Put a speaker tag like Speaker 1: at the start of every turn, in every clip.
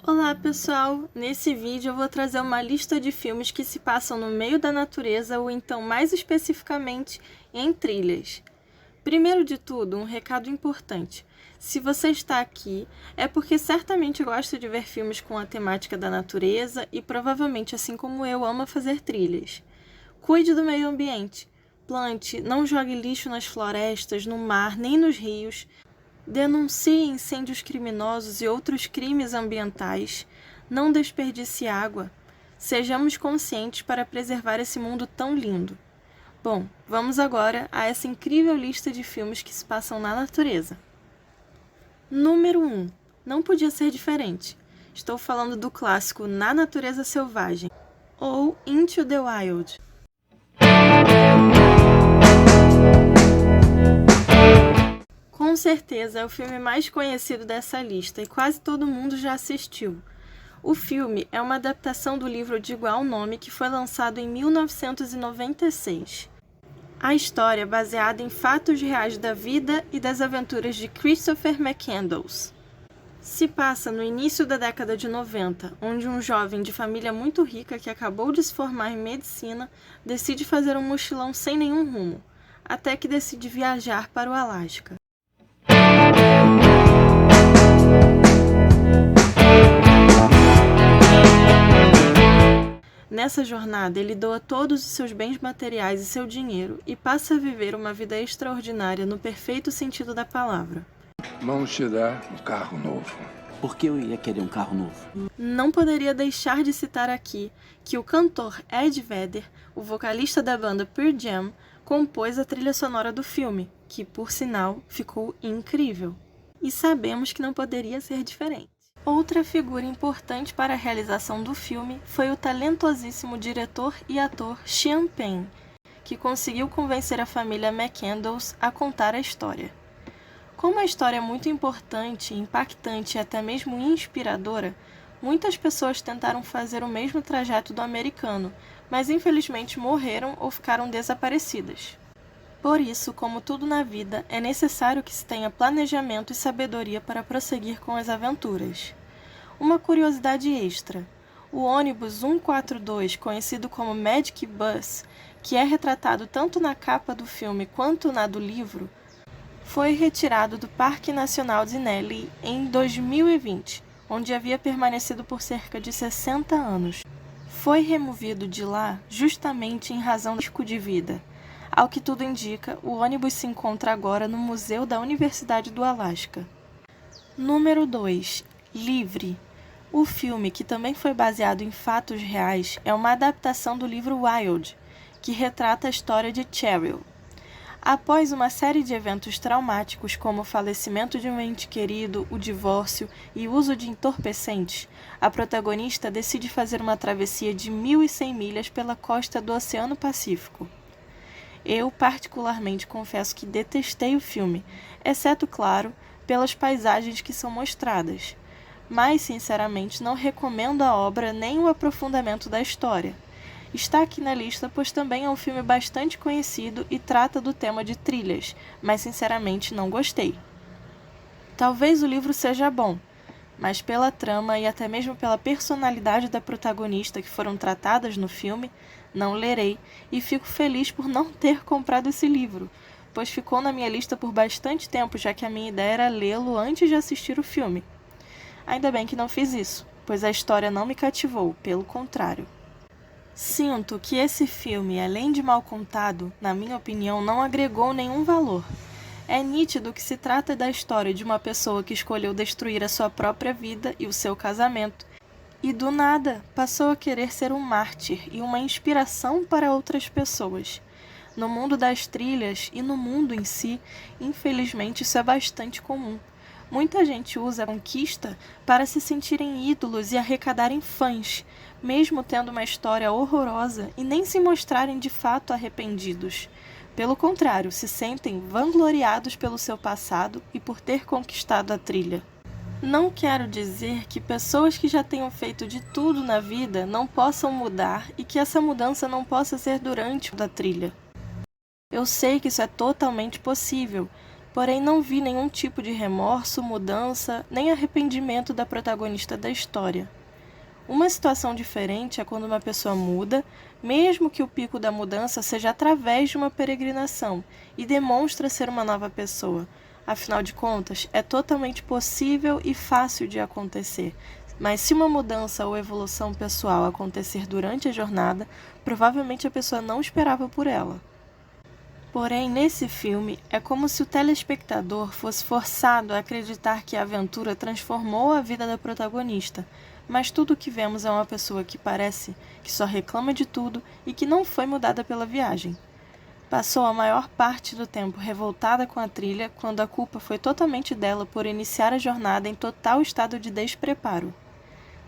Speaker 1: Olá pessoal, nesse vídeo eu vou trazer uma lista de filmes que se passam no meio da natureza ou então mais especificamente em trilhas. Primeiro de tudo, um recado importante. Se você está aqui, é porque certamente gosta de ver filmes com a temática da natureza e provavelmente, assim como eu, ama fazer trilhas. Cuide do meio ambiente. Plante, não jogue lixo nas florestas, no mar, nem nos rios. Denuncie incêndios criminosos e outros crimes ambientais. Não desperdice água. Sejamos conscientes para preservar esse mundo tão lindo. Bom, vamos agora a essa incrível lista de filmes que se passam na natureza. Número 1. Não podia ser diferente. Estou falando do clássico Na Natureza Selvagem, ou Into the Wild. Com certeza é o filme mais conhecido dessa lista e quase todo mundo já assistiu. O filme é uma adaptação do livro de igual nome que foi lançado em 1996. A história é baseada em fatos reais da vida e das aventuras de Christopher McCandless. Se passa no início da década de 90, onde um jovem de família muito rica que acabou de se formar em medicina decide fazer um mochilão sem nenhum rumo, até que decide viajar para o Alasca. Nessa jornada, ele doa todos os seus bens materiais e seu dinheiro e passa a viver uma vida extraordinária no perfeito sentido da palavra.
Speaker 2: Vamos te dar um carro novo.
Speaker 3: Por que eu ia querer um carro novo?
Speaker 1: Não poderia deixar de citar aqui que o cantor Ed Vedder, o vocalista da banda Pearl Jam, compôs a trilha sonora do filme, que, por sinal, ficou incrível. E sabemos que não poderia ser diferente. Outra figura importante para a realização do filme foi o talentosíssimo diretor e ator Sean Penn, que conseguiu convencer a família McCandless a contar a história. Como a história é muito importante, impactante e até mesmo inspiradora, muitas pessoas tentaram fazer o mesmo trajeto do americano, mas infelizmente morreram ou ficaram desaparecidas. Por isso, como tudo na vida, é necessário que se tenha planejamento e sabedoria para prosseguir com as aventuras. Uma curiosidade extra: o ônibus 142, conhecido como Magic Bus, que é retratado tanto na capa do filme quanto na do livro, foi retirado do Parque Nacional de Nelly em 2020, onde havia permanecido por cerca de 60 anos. Foi removido de lá justamente em razão do risco de vida. Ao que tudo indica, o ônibus se encontra agora no Museu da Universidade do Alasca. Número 2. Livre. O filme, que também foi baseado em fatos reais, é uma adaptação do livro Wild, que retrata a história de Cheryl. Após uma série de eventos traumáticos como o falecimento de um ente querido, o divórcio e o uso de entorpecentes, a protagonista decide fazer uma travessia de 1.100 milhas pela costa do Oceano Pacífico. Eu, particularmente, confesso que detestei o filme, exceto, claro, pelas paisagens que são mostradas. Mas, sinceramente, não recomendo a obra nem o aprofundamento da história. Está aqui na lista, pois também é um filme bastante conhecido e trata do tema de trilhas, mas, sinceramente, não gostei. Talvez o livro seja bom, mas pela trama e até mesmo pela personalidade da protagonista que foram tratadas no filme, não lerei e fico feliz por não ter comprado esse livro, pois ficou na minha lista por bastante tempo, já que a minha ideia era lê-lo antes de assistir o filme. Ainda bem que não fiz isso, pois a história não me cativou, pelo contrário. Sinto que esse filme, além de mal contado, na minha opinião, não agregou nenhum valor. É nítido que se trata da história de uma pessoa que escolheu destruir a sua própria vida e o seu casamento, e do nada passou a querer ser um mártir e uma inspiração para outras pessoas. No mundo das trilhas e no mundo em si, infelizmente isso é bastante comum. Muita gente usa a conquista para se sentirem ídolos e arrecadarem fãs, mesmo tendo uma história horrorosa e nem se mostrarem de fato arrependidos. Pelo contrário, se sentem vangloriados pelo seu passado e por ter conquistado a trilha. Não quero dizer que pessoas que já tenham feito de tudo na vida não possam mudar e que essa mudança não possa ser durante a trilha. Eu sei que isso é totalmente possível, Porém, não vi nenhum tipo de remorso, mudança, nem arrependimento da protagonista da história. Uma situação diferente é quando uma pessoa muda, mesmo que o pico da mudança seja através de uma peregrinação, e demonstra ser uma nova pessoa. Afinal de contas, é totalmente possível e fácil de acontecer. Mas se uma mudança ou evolução pessoal acontecer durante a jornada, provavelmente a pessoa não esperava por ela. Porém, nesse filme, é como se o telespectador fosse forçado a acreditar que a aventura transformou a vida da protagonista, mas tudo o que vemos é uma pessoa que parece que só reclama de tudo e que não foi mudada pela viagem. Passou a maior parte do tempo revoltada com a trilha, quando a culpa foi totalmente dela por iniciar a jornada em total estado de despreparo.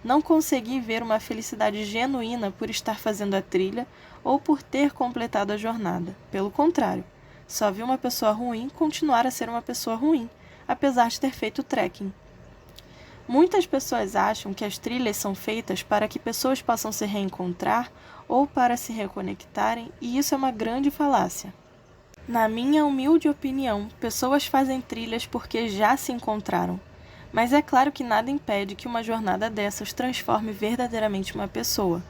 Speaker 1: Não consegui ver uma felicidade genuína por estar fazendo a trilha ou por ter completado a jornada. Pelo contrário, só vi uma pessoa ruim continuar a ser uma pessoa ruim, apesar de ter feito o trekking. Muitas pessoas acham que as trilhas são feitas para que pessoas possam se reencontrar ou para se reconectarem, e isso é uma grande falácia. Na minha humilde opinião, pessoas fazem trilhas porque já se encontraram. Mas é claro que nada impede que uma jornada dessas transforme verdadeiramente uma pessoa.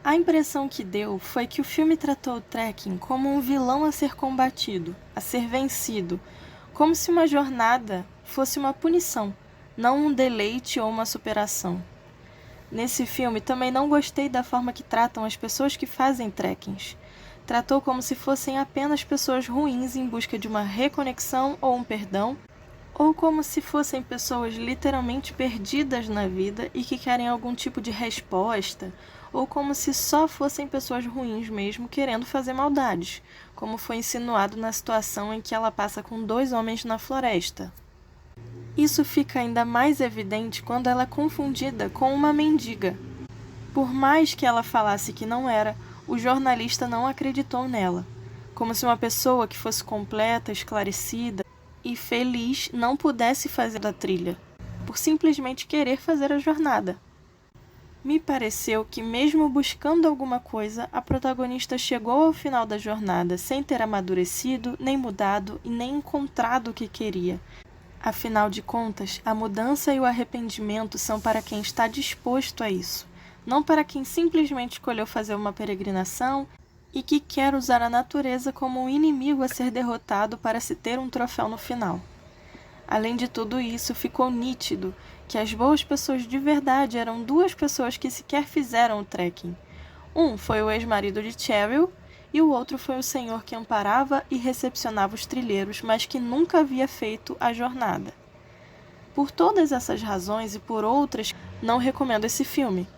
Speaker 1: A impressão que deu foi que o filme tratou o trekking como um vilão a ser combatido, a ser vencido, como se uma jornada fosse uma punição, não um deleite ou uma superação. Nesse filme também não gostei da forma que tratam as pessoas que fazem trekkings. Tratou como se fossem apenas pessoas ruins em busca de uma reconexão ou um perdão, ou como se fossem pessoas literalmente perdidas na vida e que querem algum tipo de resposta, ou como se só fossem pessoas ruins mesmo querendo fazer maldades, como foi insinuado na situação em que ela passa com 2 homens na floresta. Isso fica ainda mais evidente quando ela é confundida com uma mendiga. Por mais que ela falasse que não era, o jornalista não acreditou nela, como se uma pessoa que fosse completa, esclarecida e feliz não pudesse fazer a trilha, por simplesmente querer fazer a jornada. Me pareceu que mesmo buscando alguma coisa, a protagonista chegou ao final da jornada sem ter amadurecido, nem mudado e nem encontrado o que queria. Afinal de contas, a mudança e o arrependimento são para quem está disposto a isso, não para quem simplesmente escolheu fazer uma peregrinação e que quer usar a natureza como um inimigo a ser derrotado para se ter um troféu no final. Além de tudo isso, ficou nítido que as boas pessoas de verdade eram 2 pessoas que sequer fizeram o trekking. Um foi o ex-marido de Cheryl e o outro foi o senhor que amparava e recepcionava os trilheiros, mas que nunca havia feito a jornada. Por todas essas razões e por outras, não recomendo esse filme.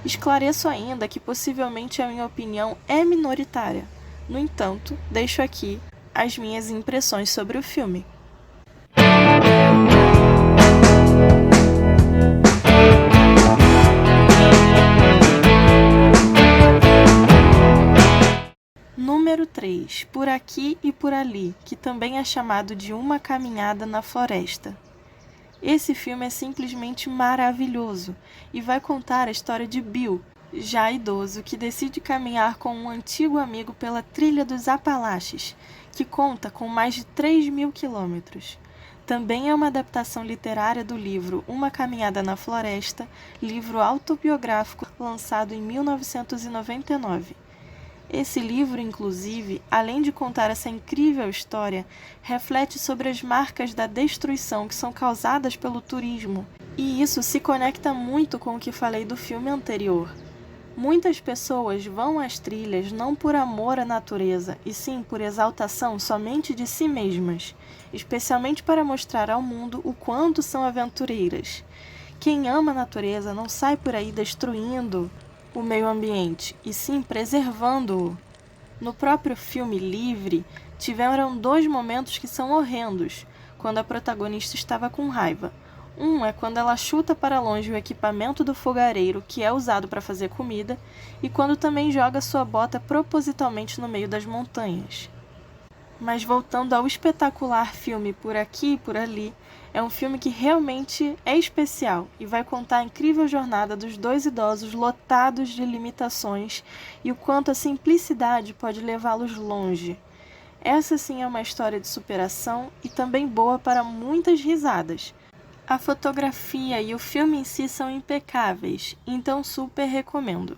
Speaker 1: Esclareço ainda que possivelmente a minha opinião é minoritária. No entanto, deixo aqui as minhas impressões sobre o filme. Número 3. Por Aqui e Por Ali, que também é chamado de Uma Caminhada na Floresta. Esse filme é simplesmente maravilhoso e vai contar a história de Bill, já idoso, que decide caminhar com um antigo amigo pela trilha dos Apalaches, que conta com mais de 3.000 quilômetros. Também é uma adaptação literária do livro Uma Caminhada na Floresta, livro autobiográfico lançado em 1999. Esse livro, inclusive, além de contar essa incrível história, reflete sobre as marcas da destruição que são causadas pelo turismo. E isso se conecta muito com o que falei do filme anterior. Muitas pessoas vão às trilhas não por amor à natureza, e sim por exaltação somente de si mesmas, especialmente para mostrar ao mundo o quanto são aventureiras. Quem ama a natureza não sai por aí destruindo o meio ambiente, e sim preservando-o. No próprio filme Livre, tiveram 2 momentos que são horrendos, quando a protagonista estava com raiva. Um é quando ela chuta para longe o equipamento do fogareiro que é usado para fazer comida, e quando também joga sua bota propositalmente no meio das montanhas. Mas voltando ao espetacular filme Por Aqui e Por Ali, é um filme que realmente é especial e vai contar a incrível jornada dos 2 idosos lotados de limitações e o quanto a simplicidade pode levá-los longe. Essa sim é uma história de superação e também boa para muitas risadas. A fotografia e o filme em si são impecáveis, então super recomendo.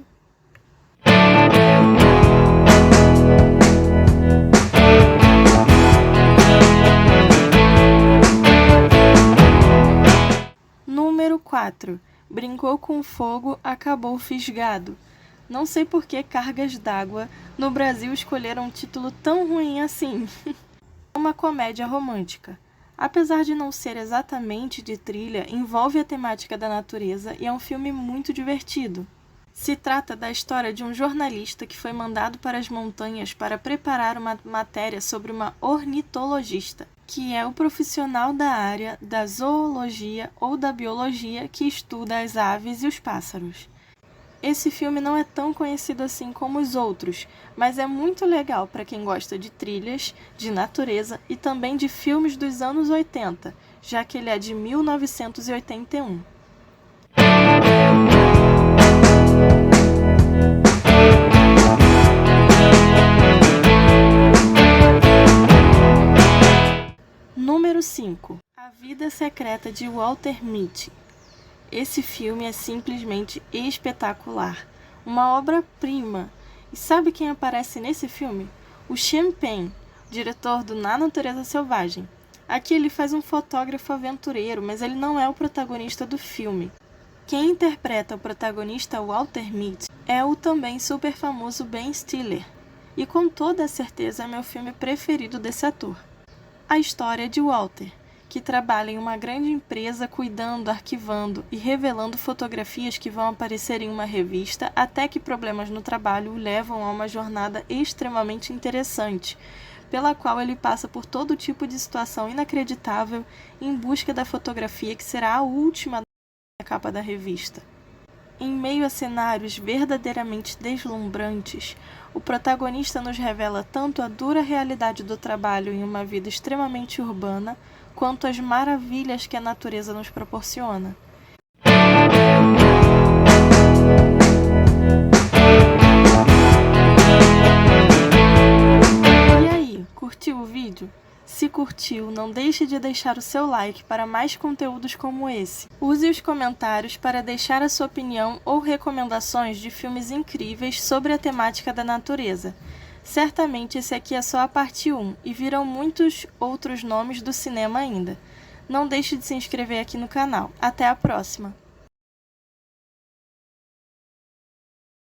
Speaker 1: Número 4. Brincou com fogo, acabou fisgado. Não sei por que Cargas d'Água no Brasil escolheram um título tão ruim assim. Uma comédia romântica. Apesar de não ser exatamente de trilha, envolve a temática da natureza e é um filme muito divertido. Se trata da história de um jornalista que foi mandado para as montanhas para preparar uma matéria sobre uma ornitologista, que é o profissional da área da zoologia ou da biologia que estuda as aves e os pássaros. Esse filme não é tão conhecido assim como os outros, mas é muito legal para quem gosta de trilhas, de natureza e também de filmes dos anos 80, já que ele é de 1981. Número 5. A Vida Secreta de Walter Mitty. Esse filme é simplesmente espetacular, uma obra-prima. E sabe quem aparece nesse filme? O Sean Penn, diretor do Na Natureza Selvagem. Aqui ele faz um fotógrafo aventureiro, mas ele não é o protagonista do filme. Quem interpreta o protagonista Walter Mitty é o também super famoso Ben Stiller, e com toda certeza é meu filme preferido desse ator. A história de Walter, que trabalha em uma grande empresa cuidando, arquivando e revelando fotografias que vão aparecer em uma revista, até que problemas no trabalho o levam a uma jornada extremamente interessante, pela qual ele passa por todo tipo de situação inacreditável em busca da fotografia que será a última da capa da revista. Em meio a cenários verdadeiramente deslumbrantes, o protagonista nos revela tanto a dura realidade do trabalho em uma vida extremamente urbana, quanto as maravilhas que a natureza nos proporciona. E aí, curtiu o vídeo? Se curtiu, não deixe de deixar o seu like para mais conteúdos como esse. Use os comentários para deixar a sua opinião ou recomendações de filmes incríveis sobre a temática da natureza. Certamente esse aqui é só a parte 1 e virão muitos outros nomes do cinema ainda. Não deixe de se inscrever aqui no canal. Até a próxima!